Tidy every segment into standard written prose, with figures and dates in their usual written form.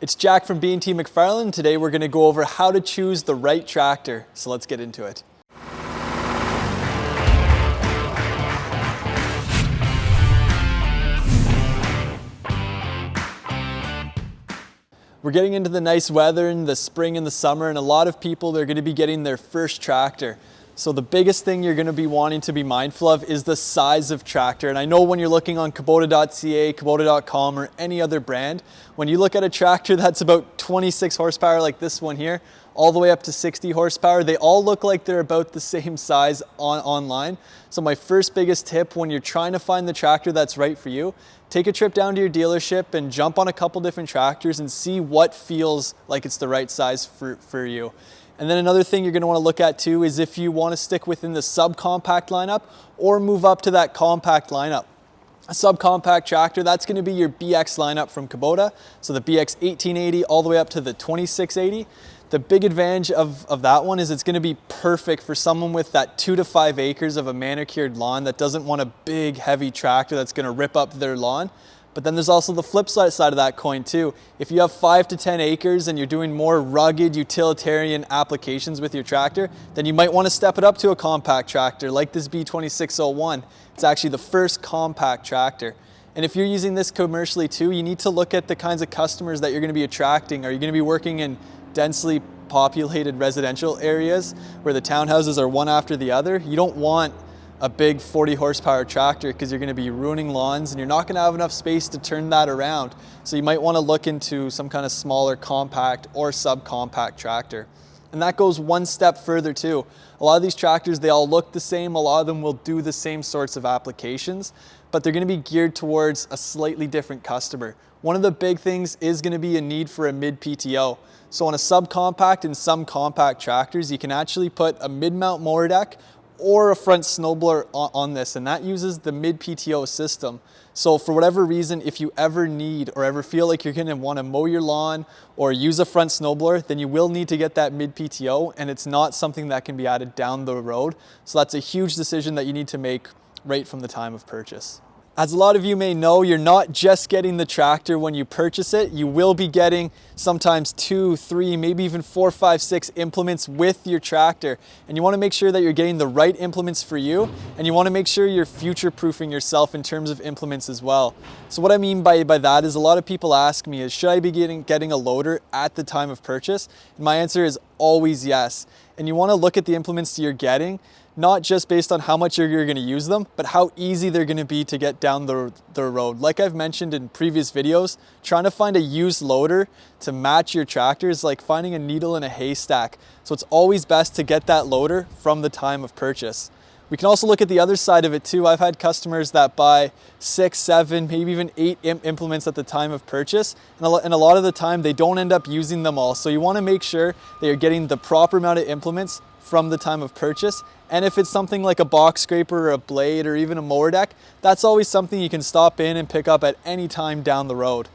It's Jack from B&T MacFarlane. Today we're going to go over how to choose the right tractor. So let's get into it. We're getting into the nice weather in the spring and the summer, and a lot of people, they're going to be getting their first tractor. So the biggest thing you're going to be wanting to be mindful of is the size of tractor. And I know when you're looking on Kubota.ca, Kubota.com, or any other brand, when you look at a tractor that's about 26 horsepower like this one here, all the way up to 60 horsepower, they all look like they're about the same size online. So my first biggest tip when you're trying to find the tractor that's right for you, take a trip down to your dealership and jump on a couple different tractors and see what feels like it's the right size for you. And then another thing you're going to want to look at too is if you want to stick within the subcompact lineup or move up to that compact lineup. A subcompact tractor, that's going to be your BX lineup from Kubota. So the BX 1880 all the way up to the 2680. The big advantage of that one is it's going to be perfect for someone with that 2 to 5 acres of a manicured lawn that doesn't want a big heavy tractor that's going to rip up their lawn. But then there's also the flip side of that coin too. If you have 5 to 10 acres and you're doing more rugged utilitarian applications with your tractor, then you might want to step it up to a compact tractor like this B2601. It's actually the first compact tractor. And if you're using this commercially too, you need to look at the kinds of customers that you're going to be attracting. Are you going to be working in densely populated residential areas where the townhouses are one after the other? You don't want a big 40 horsepower tractor because you're going to be ruining lawns and you're not going to have enough space to turn that around. So you might want to look into some kind of smaller compact or subcompact tractor. And that goes one step further too. A lot of these tractors, they all look the same. A lot of them will do the same sorts of applications, but they're going to be geared towards a slightly different customer. One of the big things is going to be a need for a mid-PTO. So on a subcompact and some compact tractors, you can actually put a mid-mount mower deck or a front snowblower on this, and that uses the mid-PTO system. So for whatever reason, if you ever need or ever feel like you're going to want to mow your lawn or use a front snowblower, then you will need to get that mid-PTO, and it's not something that can be added down the road. So that's a huge decision that you need to make right from the time of purchase. As a lot of you may know, you're not just getting the tractor when you purchase it. You will be getting sometimes 2, 3, maybe even 4, 5, 6 implements with your tractor. And you want to make sure that you're getting the right implements for you, and you want to make sure you're future-proofing yourself in terms of implements as well. So what I mean by that is a lot of people ask me is, should I be getting a loader at the time of purchase? And my answer is always yes. And you want to look at the implements that you're getting, not just based on how much you're going to use them, but how easy they're going to be to get down the road. Like I've mentioned in previous videos, trying to find a used loader to match your tractor is like finding a needle in a haystack. So it's always best to get that loader from the time of purchase. We can also look at the other side of it too. I've had customers that buy 6, 7, maybe even 8 implements at the time of purchase. And a lot of the time they don't end up using them all. So you want to make sure that you're getting the proper amount of implements from the time of purchase. And if it's something like a box scraper or a blade or even a mower deck, that's always something you can stop in and pick up at any time down the road.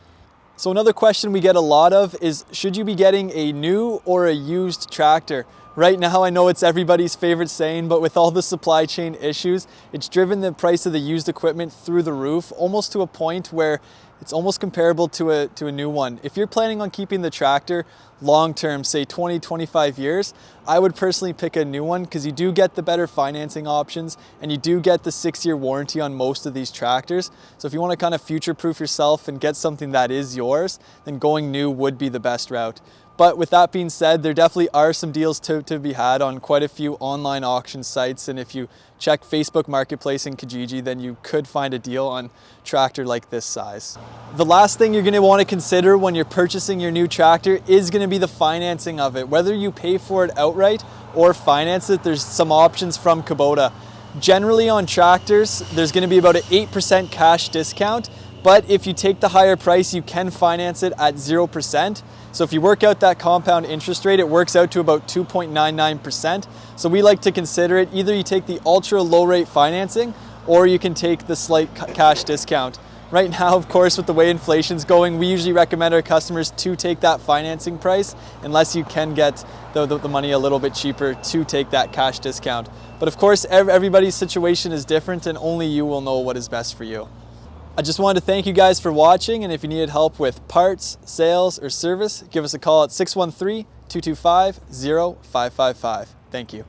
So another question we get a lot of is, should you be getting a new or a used tractor? Right now, I know it's everybody's favorite saying, but with all the supply chain issues, it's driven the price of the used equipment through the roof, almost to a point where it's almost comparable to a new one. If you're planning on keeping the tractor long-term, say 20, 25 years, I would personally pick a new one because you do get the better financing options and you do get the 6-year warranty on most of these tractors. So if you want to kind of future-proof yourself and get something that is yours, then going new would be the best route. But with that being said, there definitely are some deals to be had on quite a few online auction sites. And if you check Facebook Marketplace and Kijiji, then you could find a deal on a tractor like this size. The last thing you're going to want to consider when you're purchasing your new tractor is going to be the financing of it. Whether you pay for it outright or finance it, there's some options from Kubota. Generally on tractors, there's going to be about an 8% cash discount. But if you take the higher price, you can finance it at 0%. So if you work out that compound interest rate, it works out to about 2.99%. So we like to consider it, either you take the ultra low rate financing or you can take the slight cash discount. Right now, of course, with the way inflation's going, we usually recommend our customers to take that financing price unless you can get the money a little bit cheaper to take that cash discount. But of course, everybody's situation is different and only you will know what is best for you. I just wanted to thank you guys for watching, and if you needed help with parts, sales, or service, give us a call at 613-225-0555. Thank you.